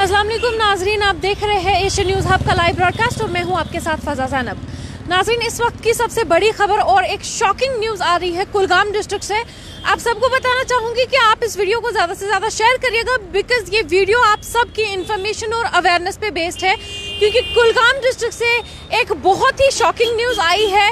अस्सलाम वालेकुम नाजरीन, आप देख रहे हैं एशियन न्यूज़ हब का लाइव ब्रॉडकास्ट और मैं हूं आपके साथ फजा ज़ैनब। नाजरीन, इस वक्त की सबसे बड़ी खबर और एक शॉकिंग न्यूज़ आ रही है कुलगाम डिस्ट्रिक्ट से। आप सबको बताना चाहूँगी कि आप इस वीडियो को ज़्यादा से ज़्यादा शेयर करिएगा, बिकॉज ये वीडियो आप सबकी इन्फॉर्मेशन और अवेयरनेस पे बेस्ड है, क्योंकि कुलगाम डिस्ट्रिक्ट से एक बहुत ही शॉकिंग न्यूज़ आई है।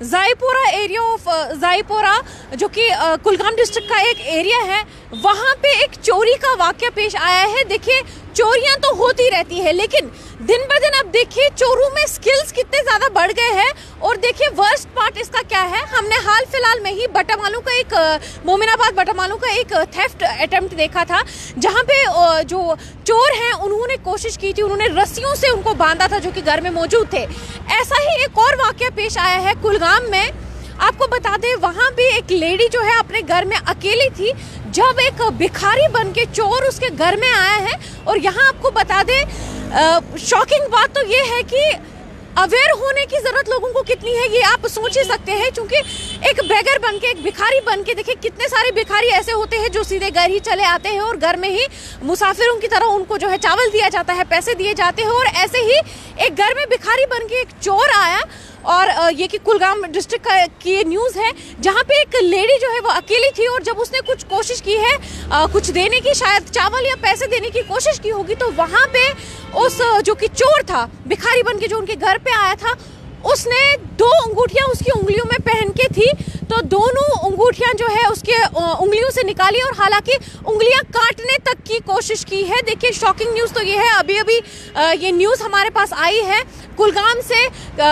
ज़ाईपोरा एरिया ऑफ ज़ाईपोरा, जो कि कुलगाम डिस्ट्रिक्ट का एक एरिया है, वहाँ पे एक चोरी का वाक़या पेश आया है। देखिए, चोरियां तो होती रहती है, लेकिन दिन ब दिन अब देखिए चोरों में स्किल्स कितने ज़्यादा बढ़ गए हैं। और देखिए वर्स्ट पार्ट इसका क्या है, हमने हाल फिलहाल में ही बटामालू का एक मोमिनाबाद बटामालू का एक थेफ्ट अटेम्प्ट देखा था, जहाँ पे जो चोर हैं उन्होंने कोशिश की थी, उन्होंने रस्सियों से उनको बांधा था जो कि घर में मौजूद थे। ऐसा ही एक और वाक़या पेश आया है कुलगाम में। आपको बता दें, वहाँ भी एक लेडी जो है अपने घर में अकेली थी, जब एक भिखारी बन के चोर उसके घर में आया है। और यहाँ आपको बता दें, शॉकिंग बात तो ये है कि अवेयर होने की जरूरत लोगों को कितनी है ये आप सोच ही सकते हैं, क्योंकि एक बेगर बन के, एक भिखारी बन के, देखिए कितने सारे भिखारी ऐसे होते हैं जो सीधे घर ही चले आते हैं और घर में ही मुसाफिरों की तरह उनको जो है चावल दिया जाता है, पैसे दिए जाते हैं। और ऐसे ही एक घर में भिखारी बन के एक चोर आया, और ये कि कुलगाम डिस्ट्रिक्ट की न्यूज़ है, जहाँ पे एक लेडी जो है वो अकेली थी, और जब उसने कुछ कोशिश की है कुछ देने की, शायद चावल या पैसे देने की कोशिश की होगी, तो वहाँ पे उस जो कि चोर था, भिखारी बन के जो उनके घर पे आया था, उसने 2 अंगूठियाँ उसकी उंगलियों में पहन के थी, तो दोनों अंगूठियाँ जो है उसके उंगलियों से निकाली और हालांकि उंगलियाँ काटने तक की कोशिश की है। देखिए शॉकिंग न्यूज़ तो ये है, अभी अभी ये न्यूज़ हमारे पास आई है कुलगाम से।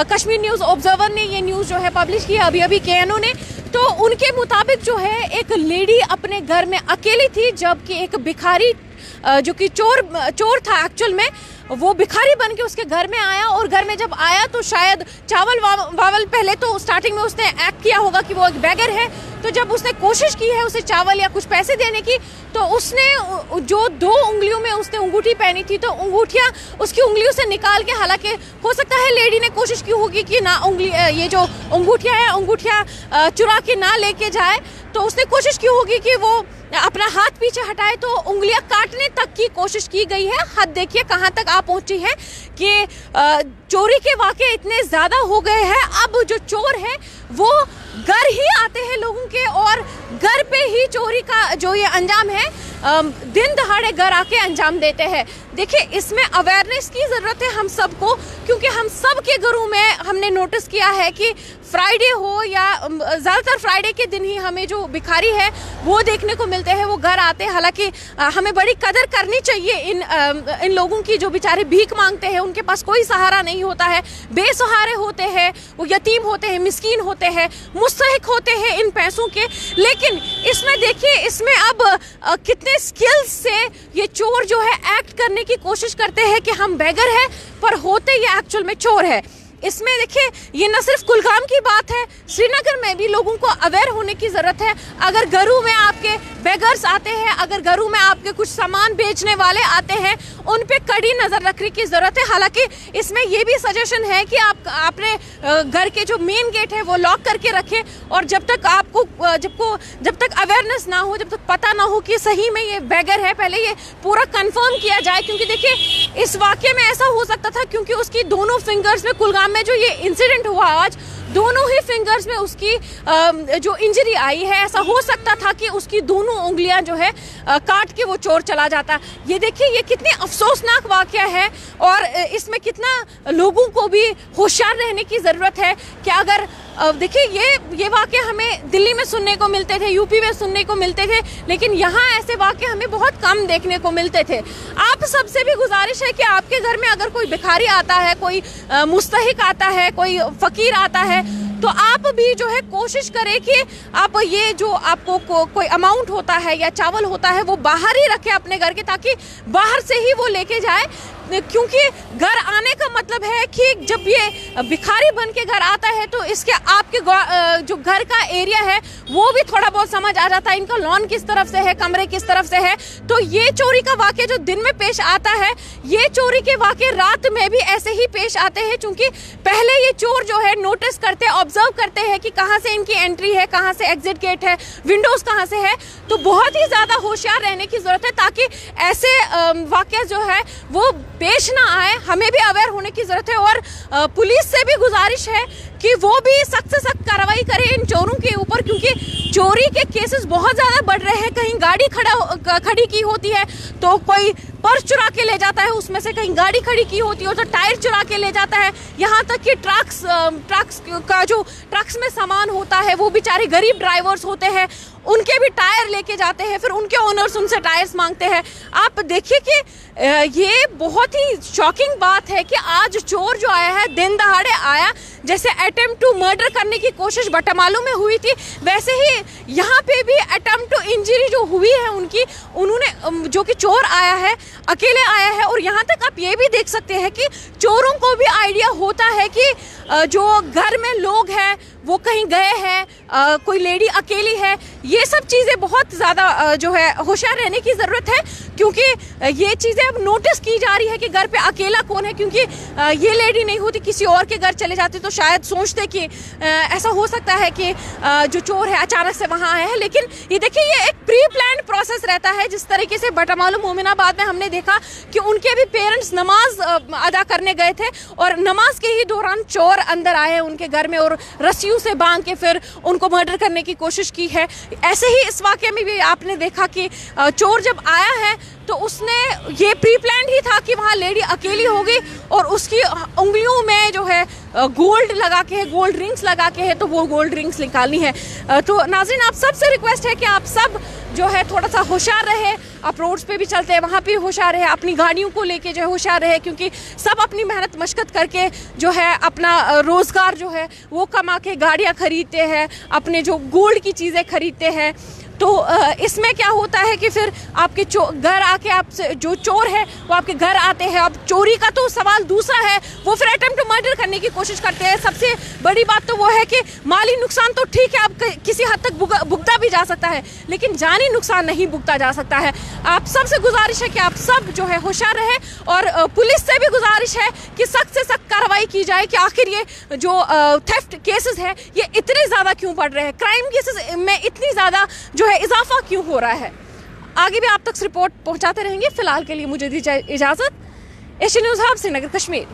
कश्मीर न्यूज़ ऑब्जर्वर ने ये न्यूज़ जो है पब्लिश की अभी अभी KNO ने। तो उनके मुताबिक जो है एक लेडी अपने घर में अकेली थी, जबकि एक भिखारी जो कि चोर था एक्चुअल में, वो भिखारी बन के उसके घर में आया। और घर में जब आया तो शायद चावल वावल, पहले तो स्टार्टिंग में उसने एक्ट किया होगा कि वो एक बेगर है, तो जब उसने कोशिश की है उसे चावल या कुछ पैसे देने की, तो उसने जो 2 उंगलियों में उसने अंगूठी पहनी थी, तो अंगूठियाँ उसकी उंगलियों से निकाल के, हालांकि हो सकता है लेडी ने कोशिश की होगी कि ना ये जो अंगूठियाँ हैं अंगूठियाँ चुरा के ना लेके जाए, तो उसने कोशिश की होगी कि वो अपना हाथ पीछे हटाए, तो उंगलियां काटने तक की कोशिश की गई है। हद देखिए कहां तक आ पहुंची है कि चोरी के वाक़े इतने ज़्यादा हो गए हैं। अब जो चोर है वो घर ही आते हैं लोगों के, और घर पे ही चोरी का जो ये अंजाम है दिन दहाड़े घर आके अंजाम देते हैं। देखिए इसमें अवेयरनेस की ज़रूरत है हम सबको, क्योंकि हम सब के घरों में हमने नोटिस किया है कि फ्राइडे हो या ज़्यादातर फ्राइडे के दिन ही हमें जो भिखारी है वो देखने को मिलते हैं, वो घर आते हैं। हालांकि हमें बड़ी कदर करनी चाहिए इन लोगों की जो बेचारे भीख मांगते हैं, उनके पास कोई सहारा नहीं होता है, बेसहारे होते हैं, वो यतीम होते हैं, मिस्कीन होते हैं, मुस्तहिक होते हैं इन पैसों के। लेकिन इसमें देखिए, इसमें अब कितने स्किल्स से ये चोर जो है एक्ट करने की कोशिश करते हैं कि हम बेगर है, पर होते ये एक्चुअल में चोर है। इसमें देखिए ये न सिर्फ कुलगाम की बात है, श्रीनगर में भी लोगों को अवेयर होने की ज़रूरत है। अगर घरों में आपके बेगर्स आते हैं, अगर घरों में आपके कुछ सामान बेचने वाले आते हैं, उन पे कड़ी नज़र रखने की ज़रूरत है। हालांकि इसमें ये भी सजेशन है कि आप अपने घर के जो मेन गेट है वो लॉक करके रखें, और जब तक आपको जब तक अवेयरनेस ना हो, जब तक पता ना हो कि सही में ये बेगर है, पहले ये पूरा कंफर्म किया जाए। क्योंकि देखिए इस वाक़े में ऐसा हो सकता था, क्योंकि उसकी दोनों फिंगर्स में, कुलगाम में जो ये इंसिडेंट हुआ आज, दोनों ही फिंगर्स में उसकी जो इंजरी आई है, ऐसा हो सकता था कि उसकी दोनों उंगलियां जो है काट के वो चोर चला जाता। ये देखिए ये कितनी अफसोसनाक वाक़या है, और इसमें कितना लोगों को भी होशियार रहने की ज़रूरत है कि अगर देखिए ये वाक़े हमें दिल्ली में सुनने को मिलते थे, यूपी में सुनने को मिलते थे, लेकिन यहाँ ऐसे वाक़े हमें बहुत कम देखने को मिलते थे। आप सबसे भी गुजारिश है कि आपके घर में अगर कोई भिखारी आता है, कोई मुस्तहिक आता है, कोई फ़कीर आता है, तो आप भी जो है कोशिश करें कि आप ये जो आपको कोई अमाउंट होता है या चावल होता है वो बाहर ही रखें अपने घर के, ताकि बाहर से ही वो लेके जाए। क्योंकि घर आने का मतलब है कि जब ये भिखारी बन के घर आता है, तो इसके आपके जो घर का एरिया है वो भी थोड़ा बहुत समझ आ जाता है, इनका लॉन किस तरफ से है, कमरे किस तरफ से है। तो ये चोरी का वाक़या जो दिन में पेश आता है, ये चोरी के वाक़े रात में भी ऐसे ही पेश आते हैं, क्योंकि पहले ये चोर जो है नोटिस करते, ऑब्जर्व करते हैं कि कहाँ से इनकी एंट्री है, कहाँ से एग्जिट गेट है, विंडोज कहाँ से है, तो बहुत ही ज़्यादा होशियार रहने की ज़रूरत है ताकि ऐसे वाक़या जो है वो पेश ना आए। हमें भी अवेयर होने की ज़रूरत है और पुलिस से भी गुजारिश है कि वो भी सख्त से सख्त कार्रवाई करे इन चोरों के ऊपर, क्योंकि चोरी के केसेस बहुत ज़्यादा बढ़ रहे हैं। कहीं गाड़ी खड़ी की होती है तो कोई पर्स चुरा के ले जाता है उसमें से, कहीं गाड़ी खड़ी की होती है तो टायर चुरा के ले जाता है, यहाँ तक कि ट्रक्स का जो ट्रक्स में सामान होता है वो बेचारे गरीब ड्राइवर्स होते हैं, उनके भी टायर लेके जाते हैं, फिर उनके ओनर्स उनसे टायर्स मांगते हैं। आप देखिए कि ये बहुत ही शॉकिंग बात है कि आज चोर जो आया है दिन दहाड़े आया, जैसे अटेम्प्ट टू मर्डर करने की कोशिश बटामालू में हुई थी, वैसे ही यहाँ पे भी अटेम्प्ट टू इंजरी जो हुई है उन्होंने जो कि चोर आया है अकेले आया है। और यहाँ तक आप ये भी देख सकते हैं कि चोरों को भी आइडिया होता है कि जो घर में लोग हैं वो कहीं गए हैं, कोई लेडी अकेली है, ये सब चीज़ें बहुत ज़्यादा जो है होशियार रहने की ज़रूरत है, क्योंकि ये चीज़ें अब नोटिस की जा रही है कि घर पे अकेला कौन है। क्योंकि ये लेडी नहीं होती, किसी और के घर चले जाते तो शायद सोचते कि ऐसा हो सकता है कि जो चोर है अचानक से वहाँ आए हैं, लेकिन ये देखिए ये एक प्री प्लान्ड प्रोसेस रहता है। जिस तरीके से बटामालू मोमिनाबाद में हमने देखा कि उनके भी पेरेंट्स नमाज अदा करने गए थे और नमाज के ही दौरान चोर अंदर आए उनके घर में और रस्सियों से बांध के फिर उनको मर्डर करने की कोशिश की है। ऐसे ही इस वाक़े में भी आपने देखा कि चोर जब आया है तो उसने ये प्री प्लान्ड ही था कि वहाँ लेडी अकेली होगी और उसकी उंगलियों में जो है गोल्ड लगा के है, गोल्ड रिंग्स लगा के है, तो वो गोल्ड रिंग्स निकालनी है। तो नाज़रीन आप सबसे रिक्वेस्ट है कि आप सब जो है थोड़ा सा होशियार रहे। आप रोड्स पे भी चलते हैं वहाँ पे होशियार रहे, अपनी गाड़ियों को लेके जो है होशियार रहे, क्योंकि सब अपनी मेहनत मशक्कत करके जो है अपना रोज़गार जो है वो कमा के गाड़ियाँ खरीदते हैं, अपने जो गोल्ड की चीज़ें खरीदते हैं। तो इसमें क्या होता है कि फिर आपके घर आके आपसे जो चोर है वो आपके घर आते हैं। अब चोरी का तो सवाल दूसरा है, वो फिर अटेम्प्ट टू मर्डर करने की कोशिश करते हैं। सबसे बड़ी बात तो वो है कि माली नुकसान तो ठीक है, आप किसी हद तक भुगता भी जा सकता है, लेकिन जानी नुकसान नहीं भुगता जा सकता है। आप सबसे गुजारिश है कि आप सब जो है होशियार रहे और पुलिस से भी गुजारिश है कि सख्त से सख्त कार्रवाई की जाए कि आखिर ये जो थेफ्ट केसेस है ये इतने ज़्यादा क्यों बढ़ रहे हैं, क्राइम केसेस में इतनी ज़्यादा जो है इजाफा क्यों हो रहा है। आगे भी आप तक रिपोर्ट पहुंचाते रहेंगे। फिलहाल के लिए मुझे दीजिए इजाजत। Asian news hub, Srinagar, Kashmir.